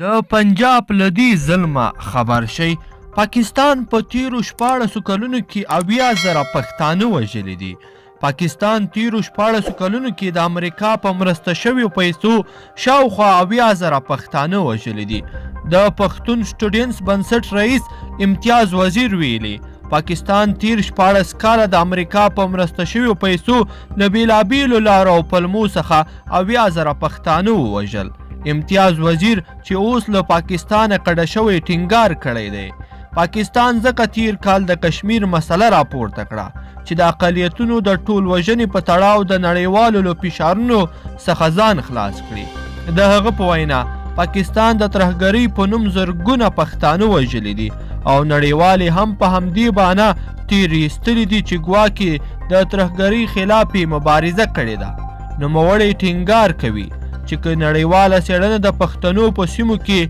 د پنجاب له دې ظلمه خبر شئ، پاکستان په تیرو 14 کلونو کې 80,000 پښتانه وژلي دي. پاکستان تیرو 14 کلونو کې د امریکا په مرسته شویو پیسو شاوخوا 80,000 پښتانه وژلي دي. د پښتون سټوډنټس بنسټ رئیس امتیاز وزیر ویلي پاکستان تیر 14 کاله د امریکا په مرسته شویو پیسو له بیلابیلو لارو او پلمو څخه 80,000 پښتانه ووژل. امتیاز وزیر چې اوس له پاکستانه کډه شوی ټینګار کړی دی. پاکستان ځکه تیر کال د کشمیر مسله راپورته کړه چې د اقلیتونو د ټول وژنې په تړاو د نړیوالو له فشارونو څخه ځان خلاص کړي. د هغه په وینا پاکستان د ترهګرۍ په نوم زرګونه پښتانه وژلي دي او نړیوالې هم په همدې بهانه تیر ایستلي دي چې ګواکې د ترهګرۍ خلاف مبارزه کړې ده. نوموړی ټینګار کوي چې که نړیواله څېړنه د پښتنو په سیمو کې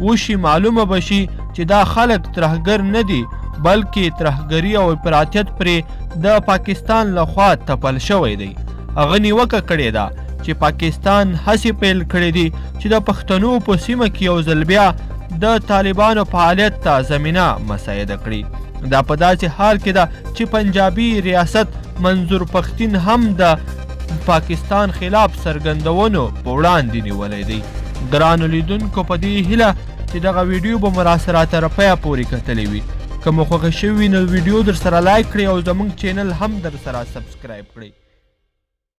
وشي معلومه به شي چې دا خلک ترهګر نه دي بلکې ترهګري او افراطیت پرې د پاکستان لخوا تپل شوی دی. هغه نیوکه کړې ده چې پاکستان هڅې پیل کړې دي چې د پښتنو په سیمه کې یو ځل بیا د طالبانو فعالیت ته زمینه مساعده کړي. دا په داسې حال کې ده چې پنجابي ریاست منظور پښتین هم د پاکستان خلاف څرګندونو په وړاندې نیولی دی. ګرانو لیدونکو په دې هیله چې دغه ویډیو به مو راسره تر پایه پورې کتلی وي. که مو خوښه شوي وي نو ویډیو در سره لایک کړئ او زموږ چینل هم در سره سبسکرایب کړئ.